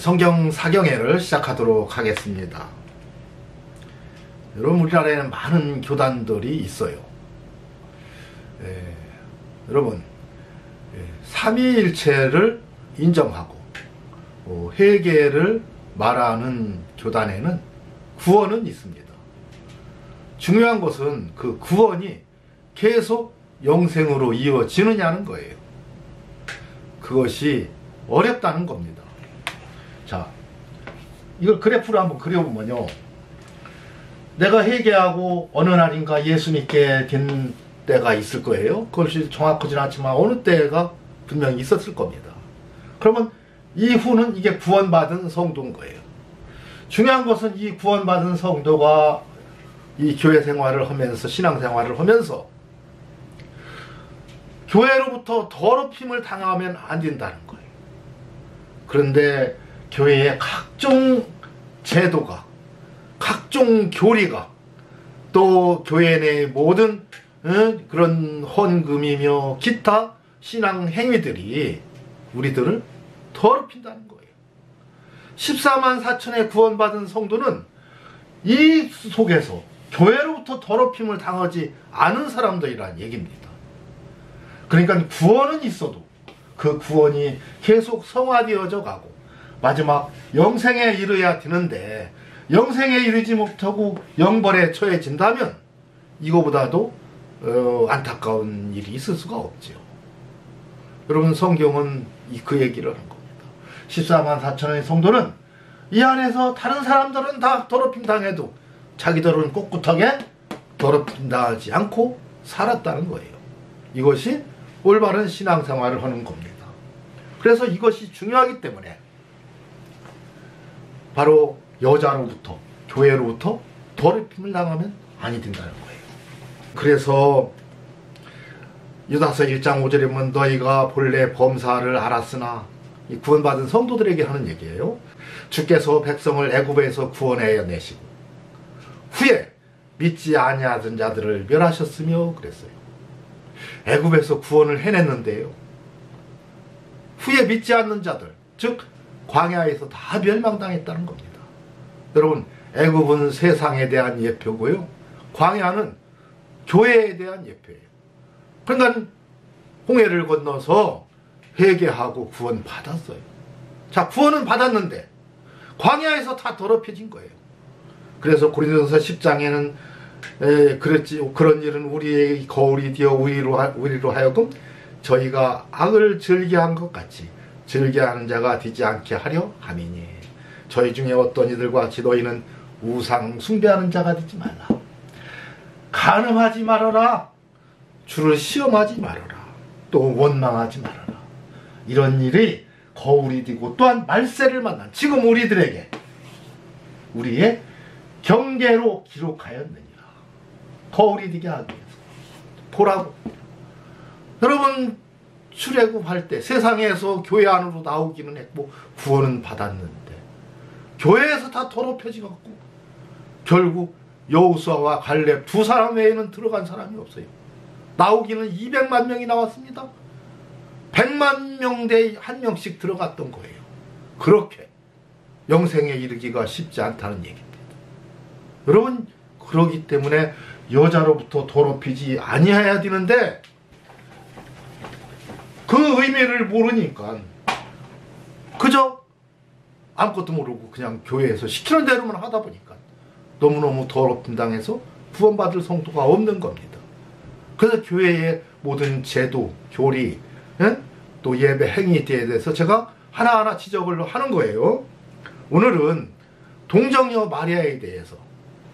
성경 사경회를 시작하도록 하겠습니다. 여러분, 우리나라에는 많은 교단들이 있어요. 여러분, 삼위일체를 인정하고 회개를 말하는 교단에는 구원은 있습니다. 중요한 것은 그 구원이 계속 영생으로 이어지느냐는 거예요. 그것이 어렵다는 겁니다. 자, 이걸 그래프로 한번 그려보면요, 내가 회개하고 어느 날인가 예수 믿게 된 때가 있을 거예요. 그것이 정확하지는 않지만 어느 때가 분명히 있었을 겁니다. 그러면 이후는 이게 구원받은 성도인 거예요. 중요한 것은 이 구원받은 성도가 이 교회 생활을 하면서, 신앙생활을 하면서 교회로부터 더럽힘을 당하면 안 된다는 거예요. 그런데 교회의 각종 제도가, 각종 교리가, 또 교회 내 모든 그런 헌금이며 기타 신앙 행위들이 우리들을 더럽힌다는 거예요. 14만 4천의 구원받은 성도는 이 속에서 교회로부터 더럽힘을 당하지 않은 사람들이란 얘기입니다. 그러니까 구원은 있어도 그 구원이 계속 성화되어져 가고 마지막 영생에 이르야 되는데, 영생에 이르지 못하고 영벌에 처해진다면 이거보다도 안타까운 일이 있을 수가 없죠. 여러분, 성경은 그 얘기를 하는 겁니다. 14만 4천의 성도는 이 안에서 다른 사람들은 다 더럽힘 당해도 자기들은 꿋꿋하게 더럽힘 당하지 않고 살았다는 거예요. 이것이 올바른 신앙생활을 하는 겁니다. 그래서 이것이 중요하기 때문에 바로 여자로부터, 교회로부터 더럽힘을 당하면 아니 된다는 거예요. 그래서 유다서 1장 5절에 보면 너희가 본래 범사를 알았으나, 이 구원받은 성도들에게 하는 얘기예요. 주께서 백성을 애굽에서 구원하여 내시고 후에 믿지 아니하던 자들을 멸하셨으며 그랬어요. 애굽에서 구원을 해냈는데요, 후에 믿지 않는 자들, 즉 광야에서 다 멸망당했다는 겁니다. 여러분, 애굽은 세상에 대한 예표고요, 광야는 교회에 대한 예표예요. 그러니까 홍해를 건너서 회개하고 구원 받았어요. 자, 구원은 받았는데 광야에서 다 더럽혀진 거예요. 그래서 고린도전서 10장에는 그랬지, 그런 일은 우리의 거울이 되어 우리로 하여금 저희가 악을 즐겨한 것 같이 즐겨하는 자가 되지 않게 하려 함이니 저희 중에 어떤 이들과 같이 너희는 우상 숭배하는 자가 되지 말라. 간음하지 말아라. 주를 시험하지 말아라. 또 원망하지 말아라. 이런 일이 거울이 되고 또한 말세를 만난 지금 우리들에게 우리의 경계로 기록하였느니라. 거울이 되게 하기 위해서 보라고. 여러분, 출애굽할 때 세상에서 교회 안으로 나오기는 했고 구원은 받았는데 교회에서 다 더럽혀지고 결국 여호수아와 갈렙 두 사람 외에는 들어간 사람이 없어요. 나오기는 200만 명이 나왔습니다. 100만 명대에 한 명씩 들어갔던 거예요. 그렇게 영생에 이르기가 쉽지 않다는 얘기입니다. 여러분, 그러기 때문에 여자로부터 더럽히지 아니해야 되는데 그 의미를 모르니까 그저 아무것도 모르고 그냥 교회에서 시키는 대로만 하다 보니까 너무너무 더럽힘 당해서 구원받을 성도가 없는 겁니다. 그래서 교회의 모든 제도, 교리, 또 예배 행위에 대해서 제가 하나하나 지적을 하는 거예요. 오늘은 동정녀 마리아에 대해서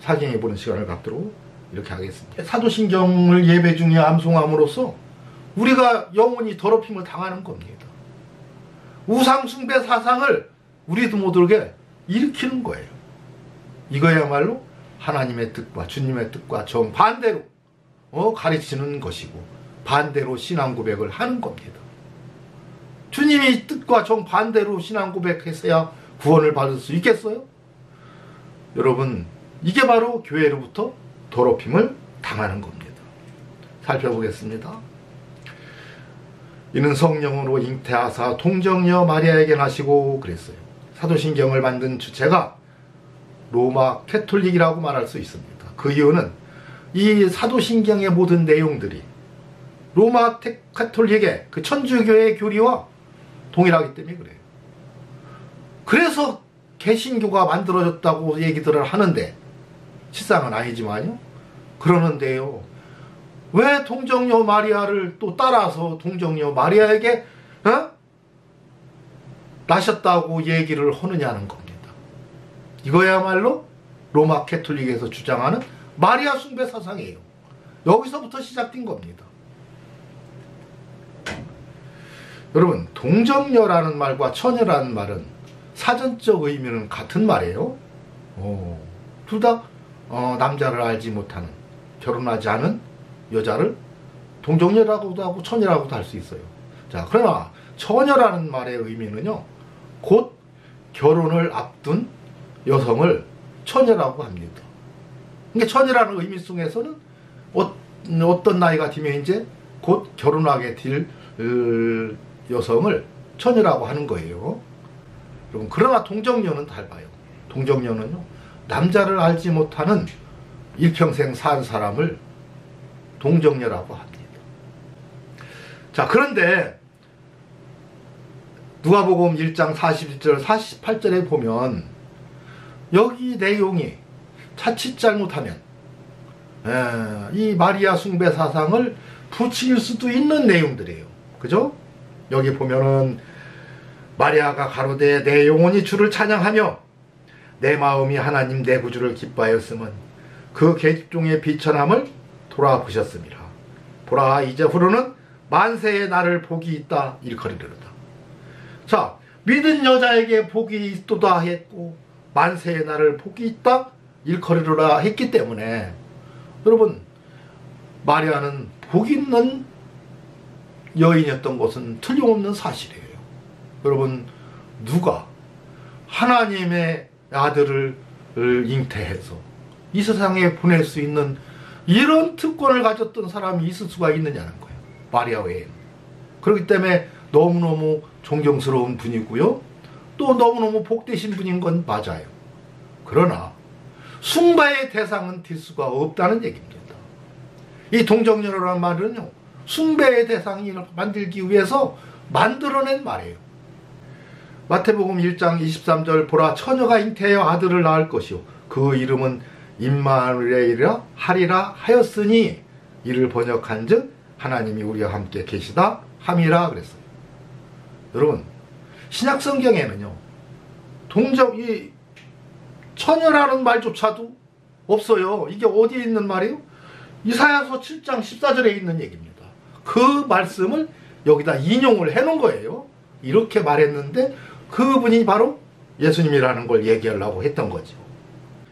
사경해 보는 시간을 갖도록 이렇게 하겠습니다. 사도신경을 예배 중에 암송함으로써 우리가 영원히 더럽힘을 당하는 겁니다. 우상숭배 사상을 우리도 모두에게 일으키는 거예요. 이거야말로 하나님의 뜻과 주님의 뜻과 정반대로 가르치는 것이고 반대로 신앙 고백을 하는 겁니다. 주님이 뜻과 정반대로 신앙 고백했어야 구원을 받을 수 있겠어요? 여러분, 이게 바로 교회로부터 더럽힘을 당하는 겁니다. 살펴보겠습니다. 이는 성령으로 잉태하사 동정녀 마리아에게 나시고 그랬어요. 사도신경을 만든 주체가 로마 캐톨릭이라고 말할 수 있습니다. 그 이유는 이 사도신경의 모든 내용들이 로마 캐톨릭의 그 천주교의 교리와 동일하기 때문에 그래요. 그래서 개신교가 만들어졌다고 얘기들을 하는데 실상은 아니지만요. 그러는데요. 왜 동정녀 마리아를 또 따라서 동정녀 마리아에게 나셨다고 얘기를 하느냐는 겁니다. 이거야말로 로마 캐톨릭에서 주장하는 마리아 숭배 사상이에요. 여기서부터 시작된 겁니다. 여러분, 동정녀라는 말과 처녀라는 말은 사전적 의미는 같은 말이에요. 둘 다 남자를 알지 못하는, 결혼하지 않은 여자를 동정녀라고도 하고 처녀라고도 할 수 있어요. 자, 그러나 처녀라는 말의 의미는요, 곧 결혼을 앞둔 여성을 처녀라고 합니다. 그러니까 처녀라는 의미 속에서는 어떤 나이가 되면 이제 곧 결혼하게 될 여성을 처녀라고 하는 거예요. 여러분, 그러나 동정녀는 달라요. 동정녀는요, 남자를 알지 못하는 일평생 산 사람을 동정녀라고 합니다. 자, 그런데 누가복음 1장 41절 48절에 보면 여기 내용이 자칫 잘못하면 이 마리아 숭배 사상을 부추길 수도 있는 내용들이에요. 그죠? 여기 보면은 마리아가 가로되 내 영혼이 주를 찬양하며 내 마음이 하나님 내 구주를 기뻐하였음은 그 계집종의 비천함을 돌아보셨습니다. 보라, 이제 후로는 만세의 나를 복이 있다 일컬이르다. 자, 믿은 여자에게 복이 있도다 했고 만세의 나를 복이 있다 일컬이르라 했기 때문에 여러분, 마리아는 복 있는 여인이었던 것은 틀림없는 사실이에요. 여러분, 누가 하나님의 아들을 잉태해서 이 세상에 보낼 수 있는 이런 특권을 가졌던 사람이 있을 수가 있느냐는 거예요. 마리아 외에는. 그렇기 때문에 너무너무 존경스러운 분이고요. 또 너무너무 복되신 분인 건 맞아요. 그러나 숭배의 대상은 될 수가 없다는 얘기입니다. 이 동정녀라는 말은요, 숭배의 대상이 만들기 위해서 만들어낸 말이에요. 마태복음 1장 23절 보라, 처녀가 잉태하여 아들을 낳을 것이요 그 이름은 임마누엘이라 하리라 하였으니 이를 번역한즉 하나님이 우리와 함께 계시다 함이라 그랬어요. 여러분, 신약 성경에는요, 이 처녀라는 말조차도 없어요. 이게 어디에 있는 말이에요? 이사야서 7장 14절에 있는 얘기입니다. 그 말씀을 여기다 인용을 해놓은 거예요. 이렇게 말했는데 그분이 바로 예수님이라는 걸 얘기하려고 했던 거죠.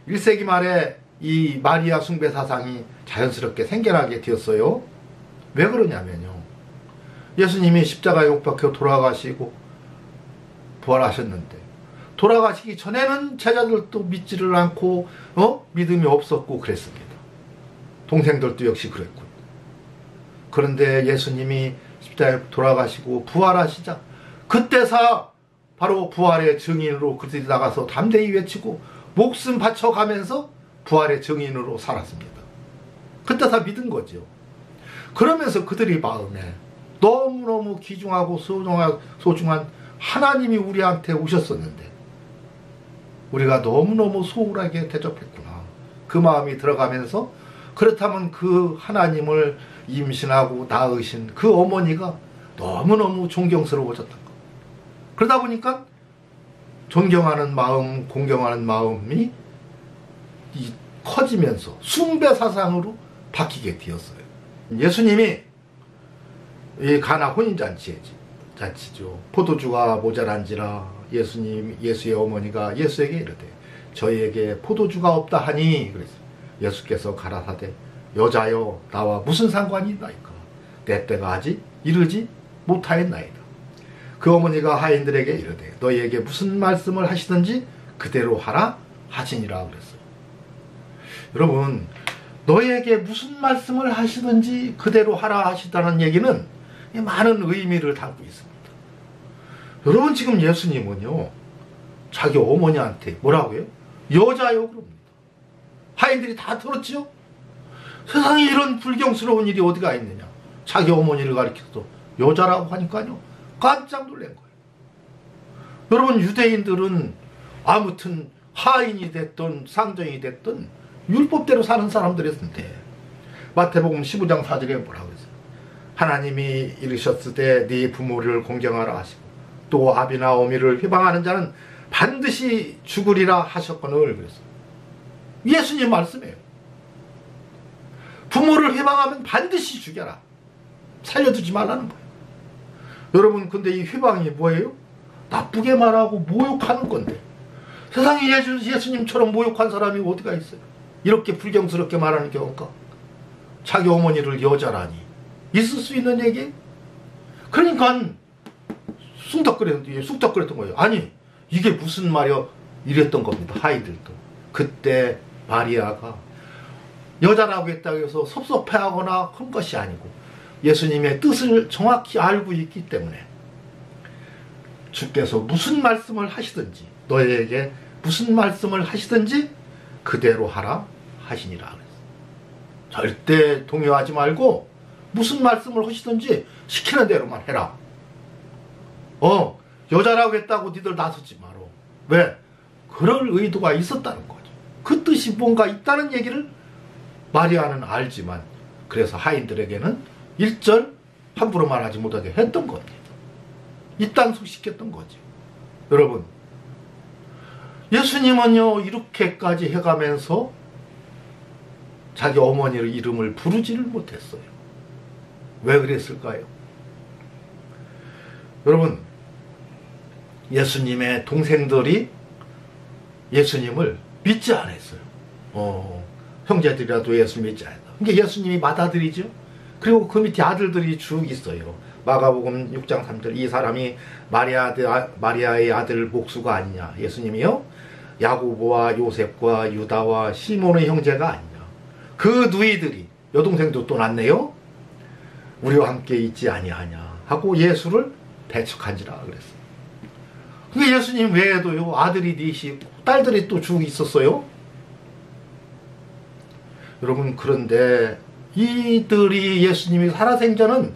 1세기 말에 이 마리아 숭배 사상이 자연스럽게 생겨나게 되었어요. 왜 그러냐면요, 예수님이 십자가에 못 박혀 돌아가시고 부활하셨는데 돌아가시기 전에는 제자들도 믿지를 않고 믿음이 없었고 그랬습니다. 동생들도 역시 그랬고요. 그런데 예수님이 십자가에 돌아가시고 부활하시자 그때서 바로 부활의 증인으로 그들이 나가서 담대히 외치고 목숨 바쳐가면서 부활의 증인으로 살았습니다. 그때 다 믿은 거죠. 그러면서 그들이 마음에 너무너무 귀중하고 소중한 하나님이 우리한테 오셨었는데 우리가 너무너무 소홀하게 대접했구나. 그 마음이 들어가면서 그렇다면 그 하나님을 임신하고 낳으신 그 어머니가 너무너무 존경스러워졌던 것. 그러다 보니까 존경하는 마음, 공경하는 마음이 커지면서 숭배 사상으로 바뀌게 되었어요. 예수님이 이 가나 혼인잔치죠. 포도주가 모자란지라 예수의 어머니가 예수에게 이르되 저희에게 포도주가 없다 하니 그랬어요. 예수께서 가라사대 여자여 나와 무슨 상관이 있나이까 내 때가 아직 이르지 못하였나이다. 그 어머니가 하인들에게 이르되 너희에게 무슨 말씀을 하시든지 그대로 하라 하시니라 그랬어요. 여러분, 너희에게 무슨 말씀을 하시든지 그대로 하라 하시다는 얘기는 많은 의미를 담고 있습니다. 여러분, 지금 예수님은요 자기 어머니한테 뭐라고요? 여자요 그럽니다. 하인들이 다 들었지요? 세상에 이런 불경스러운 일이 어디가 있느냐. 자기 어머니를 가리켜서 여자라고 하니까요. 깜짝 놀란 거예요. 여러분 유대인들은 아무튼 하인이 됐든 상정이 됐든 율법대로 사는 사람들이었는데 마태복음 15장 4절에 뭐라고 했어요? 하나님이 이르셨을 때 네 부모를 공경하라 하시고 또 아비나 어미를 회방하는 자는 반드시 죽으리라 하셨거늘 그랬어요. 예수님 말씀이에요. 부모를 회방하면 반드시 죽여라. 살려두지 말라는 거예요. 여러분 근데 이 회방이 뭐예요? 나쁘게 말하고 모욕하는 건데 세상에 예수님처럼 모욕한 사람이 어디가 있어요? 이렇게 불경스럽게 말하는 경우가 자기 어머니를 여자라니 있을 수 있는 얘기? 그러니까 쑥덕거렸던 거예요. 아니 이게 무슨 말이야 이랬던 겁니다. 하이들도 그때 마리아가 여자라고 했다고 해서 섭섭해하거나 그런 것이 아니고 예수님의 뜻을 정확히 알고 있기 때문에 주께서 무슨 말씀을 하시든지 너에게 무슨 말씀을 하시든지 그대로 하라 하시니라 그랬어요. 절대 동요하지 말고 무슨 말씀을 하시든지 시키는 대로만 해라. 여자라고 했다고 니들 나서지 마라. 왜? 그럴 의도가 있었다는 거죠. 그 뜻이 뭔가 있다는 얘기를 마리아는 알지만 그래서 하인들에게는 1절 함부로 말하지 못하게 했던 겁니다. 입단속시켰던 거죠. 여러분 예수님은요 이렇게까지 해가면서 자기 어머니의 이름을 부르지를 못했어요. 왜 그랬을까요? 여러분 예수님의 동생들이 예수님을 믿지 않았어요. 형제들이라도 예수 믿지 않았다. 그러니까 예수님이 맏아들이죠. 그리고 그 밑에 아들들이 쭉 있어요. 마가복음 6장 3절 이 사람이 마리아의 아들 목수가 아니냐. 예수님이요 야고보와 요셉과 유다와 시몬의 형제가 아니냐. 그 누이들이 여동생도 또 낳네요. 우리와 함께 있지 아니하냐 하고 예수를 배척한지라 그랬어요. 그게 예수님 외에도요 아들이 넷이 딸들이 또 쭉 있었어요. 여러분 그런데 이들이 예수님이 살아생전은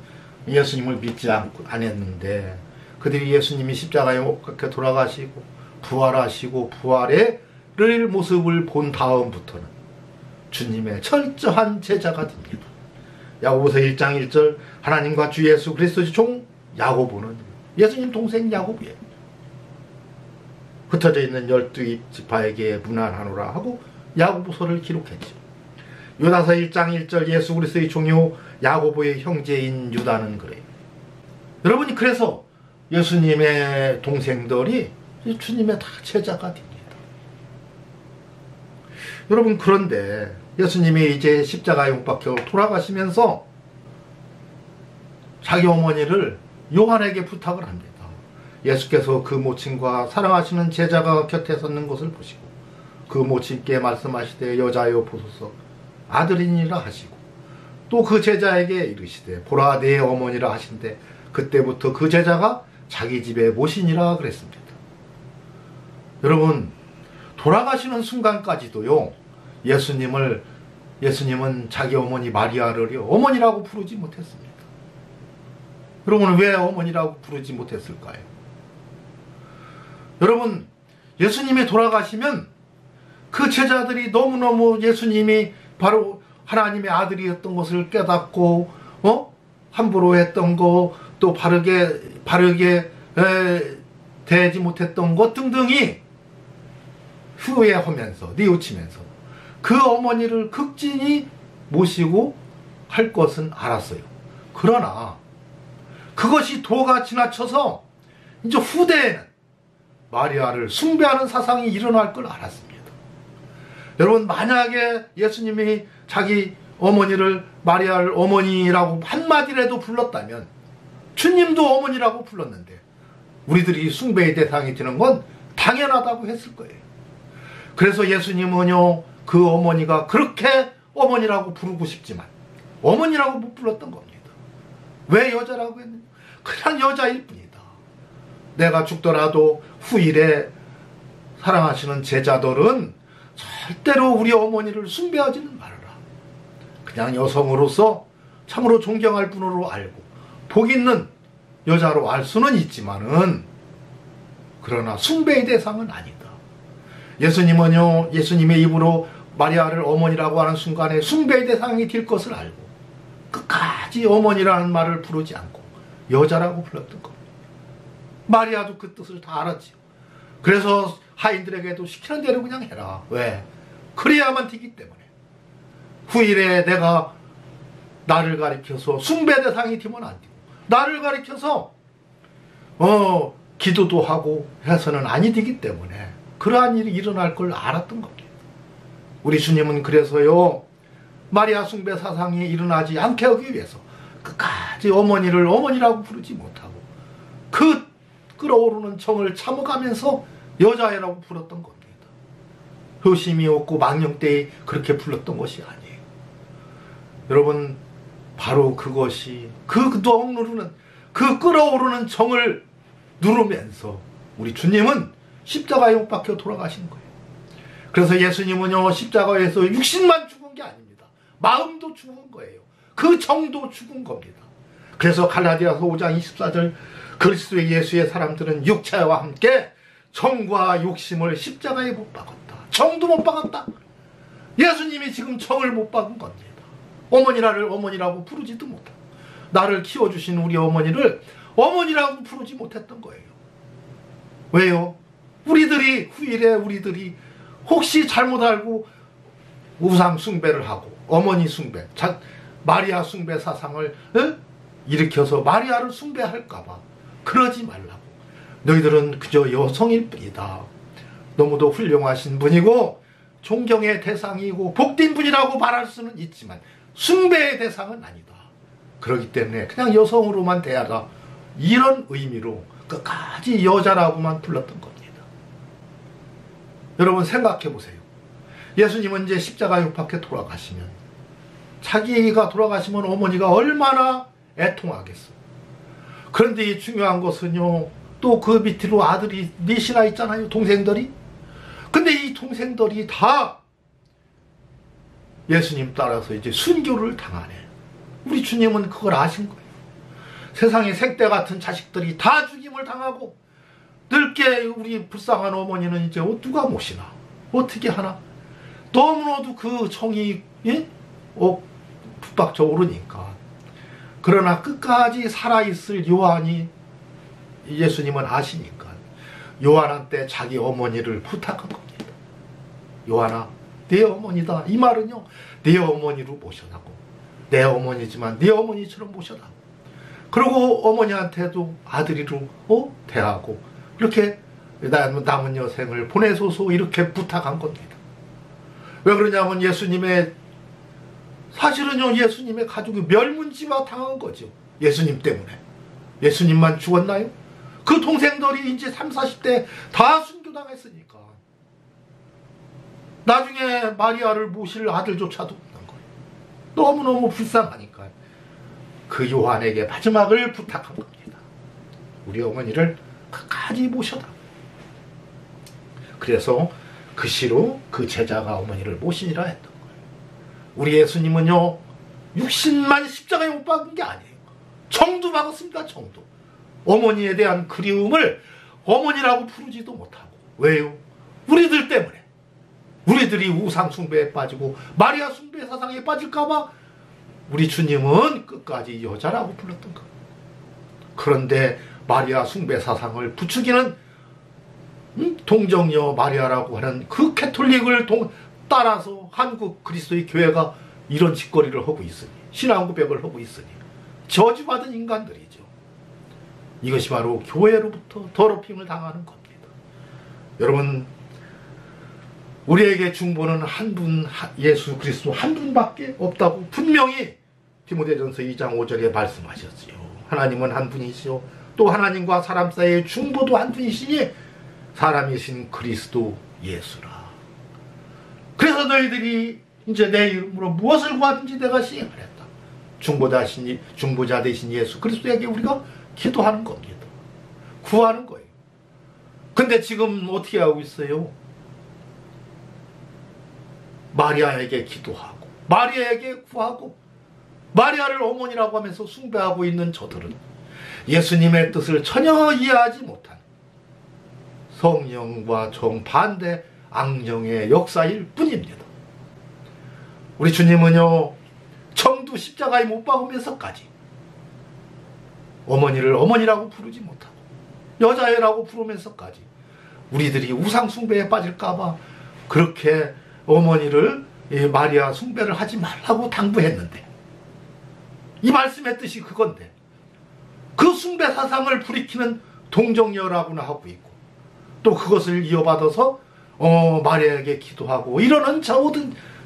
예수님을 믿지 않았는데 그들이 예수님이 십자가에 못 박혀 돌아가시고 부활하시고 부활의 모습을 본 다음부터는 주님의 철저한 제자가 됩니다. 야고보서 1장 1절 하나님과 주 예수 그리스도의 종 야고보는 예수님 동생 야고보예요. 흩어져 있는 12지파에게 문안하노라 하고 야고보서를 기록했죠. 유다서 1장 1절 예수 그리스도의 종요 야고보의 형제인 유다는 그래요. 여러분이 그래서 예수님의 동생들이 주님의 다 제자가 됩니다. 여러분 그런데 예수님이 이제 십자가에 못 박혀 돌아가시면서 자기 어머니를 요한에게 부탁을 합니다. 예수께서 그 모친과 사랑하시는 제자가 곁에 섰는 것을 보시고 그 모친께 말씀하시되 여자여 보소서 아들이니라 하시고 또 그 제자에게 이르시되 보라 내 어머니라 하신대 그때부터 그 제자가 자기 집에 모시니라 그랬습니다. 여러분 돌아가시는 순간까지도요 예수님은 자기 어머니 마리아를요 어머니라고 부르지 못했습니다. 여러분 왜 어머니라고 부르지 못했을까요? 여러분 예수님이 돌아가시면 그 제자들이 너무너무 예수님이 바로 하나님의 아들이었던 것을 깨닫고 함부로 했던 거 또 바르게 대하지 못했던 것 등등이 후회하면서 뉘우치면서 그 어머니를 극진히 모시고 할 것은 알았어요. 그러나 그것이 도가 지나쳐서 이제 후대에는 마리아를 숭배하는 사상이 일어날 걸 알았습니다. 여러분 만약에 예수님이 자기 어머니를 마리아를 어머니라고 한마디라도 불렀다면 주님도 어머니라고 불렀는데 우리들이 숭배의 대상이 되는 건 당연하다고 했을 거예요. 그래서 예수님은요 그 어머니가 그렇게 어머니라고 부르고 싶지만 어머니라고 못 불렀던 겁니다. 왜 여자라고 했느냐? 그냥 여자일 뿐이다. 내가 죽더라도 후일에 사랑하시는 제자들은 절대로 우리 어머니를 숭배하지는 말아라. 그냥 여성으로서 참으로 존경할 분으로 알고 복 있는 여자로 알 수는 있지만은 그러나 숭배의 대상은 아니다. 예수님은요, 예수님의 입으로 마리아를 어머니라고 하는 순간에 숭배의 대상이 될 것을 알고 끝까지 어머니라는 말을 부르지 않고 여자라고 불렀던 겁니다. 마리아도 그 뜻을 다 알았지요. 그래서 하인들에게도 시키는 대로 그냥 해라. 왜? 그래야만 되기 때문에. 후일에 내가 나를 가리켜서 숭배 대상이 되면 안 되고 나를 가리켜서 기도도 하고 해서는 아니 되기 때문에 그러한 일이 일어날 걸 알았던 겁니다. 우리 주님은 그래서요, 마리아 숭배 사상이 일어나지 않게 하기 위해서 끝까지 어머니를 어머니라고 부르지 못하고 그 끓어오르는 정을 참아가면서 여자애라고 불렀던 겁니다. 효심이 없고 망령 때에 그렇게 불렀던 것이 아니에요. 여러분, 바로 그것이 그 억누르는 그 끓어오르는 정을 누르면서 우리 주님은 십자가에 못 박혀 돌아가신 거예요. 그래서 예수님은요, 십자가에서 육신만 죽은 게 아닙니다. 마음도 죽은 거예요. 그 정도 죽은 겁니다. 그래서 갈라디아서 5장 24절 그리스도의 예수의 사람들은 육체와 함께 정과 욕심을 십자가에 못 박았다. 정도 못 박았다. 예수님이 지금 정을 못 박은 겁니다. 어머니를 어머니라고 부르지도 못하고 나를 키워주신 우리 어머니를 어머니라고 부르지 못했던 거예요. 왜요? 우리들이 후일에 우리들이 혹시 잘못 알고 우상 숭배를 하고 어머니 숭배, 마리아 숭배 사상을 일으켜서 마리아를 숭배할까봐 그러지 말라고. 너희들은 그저 여성일 뿐이다. 너무도 훌륭하신 분이고 존경의 대상이고 복된 분이라고 말할 수는 있지만 숭배의 대상은 아니다. 그렇기 때문에 그냥 여성으로만 대하라. 이런 의미로 끝까지 여자라고만 불렀던 겁니다. 여러분 생각해 보세요. 예수님은 이제 십자가 육박해 돌아가시면 자기가 돌아가시면 어머니가 얼마나 애통하겠어. 그런데 이 중요한 것은요, 또 그 밑으로 아들이 넷이나 있잖아요, 동생들이. 근데 이 동생들이 다 예수님 따라서 이제 순교를 당하네. 우리 주님은 그걸 아신 거예요. 세상에 생떼 같은 자식들이 다 죽임을 당하고 늙게 우리 불쌍한 어머니는 이제 누가 모시나, 어떻게 하나. 너무나도 그 정이 붙박져 오르니까. 그러나 끝까지 살아있을 요한이 예수님은 아시니까 요한한테 자기 어머니를 부탁한 겁니다. 요한아, 내 어머니다. 이 말은요, 내 어머니로 모셔다고. 내 어머니지만 내 어머니처럼 모셔다고. 그리고 어머니한테도 아들이로 대하고 이렇게 남은 여생을 보내소서 이렇게 부탁한 겁니다. 왜 그러냐면 사실은요, 예수님의 가족이 멸문지화 당한 거죠. 예수님 때문에. 예수님만 죽었나요? 그 동생들이 이제 30, 40대 다 순교당했으니까. 나중에 마리아를 모실 아들조차도 없는 거예요. 너무너무 불쌍하니까. 그 요한에게 마지막을 부탁한 겁니다. 우리 어머니를 끝까지 모셔다. 그래서 그 시로 그 제자가 어머니를 모시니라 했던 거예요. 우리 예수님은요, 육신만 십자가에 못 박은 게 아니에요. 정도 박았습니다. 정도. 어머니에 대한 그리움을 어머니라고 부르지도 못하고. 왜요? 우리들 때문에. 우리들이 우상 숭배에 빠지고 마리아 숭배 사상에 빠질까봐 우리 주님은 끝까지 여자라고 불렀던 거예요. 그런데 마리아 숭배 사상을 부추기는 동정녀 마리아라고 하는 그 캐톨릭을 따라서 한국 그리스도의 교회가 이런 짓거리를 하고 있으니, 신앙 고백을 하고 있으니 저주받은 인간들이죠. 이것이 바로 교회로부터 더럽힘을 당하는 겁니다. 여러분, 우리에게 중보는 한 분, 예수 그리스도 한 분밖에 없다고 분명히 디모데전서 2장 5절에 말씀하셨지요. 하나님은 한 분이시요, 또 하나님과 사람 사이의 중보도 한 분이시니 사람이신 그리스도 예수라. 그래서 너희들이 이제 내 이름으로 무엇을 구하든지 내가 시행하랬다. 중보자 되신 예수 그리스도에게 우리가 기도하는 겁니다. 구하는 거예요. 근데 지금 어떻게 하고 있어요? 마리아에게 기도하고 마리아에게 구하고 마리아를 어머니라고 하면서 숭배하고 있는 저들은 예수님의 뜻을 전혀 이해하지 못한 성령과 정반대 악령의 역사일 뿐입니다. 우리 주님은요, 청두 십자가에 못 박으면서까지 어머니를 어머니라고 부르지 못하고 여자애라고 부르면서까지 우리들이 우상 숭배에 빠질까봐 그렇게 어머니를 마리아 숭배를 하지 말라고 당부했는데, 이 말씀의 뜻이 그건데 그 숭배 사상을 불이키는 동정녀라고나 하고 있고, 또 그것을 이어받아서 마리아에게 기도하고 이러는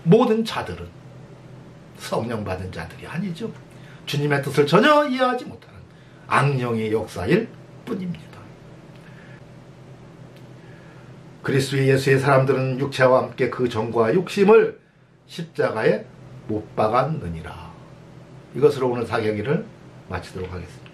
모든 자들은 성령 받은 자들이 아니죠. 주님의 뜻을 전혀 이해하지 못하는 악령의 역사일 뿐입니다. 그리스도 예수의 사람들은 육체와 함께 그 정과 욕심을 십자가에 못 박았느니라. 이것으로 오늘 사경기를 마치도록 하겠습니다.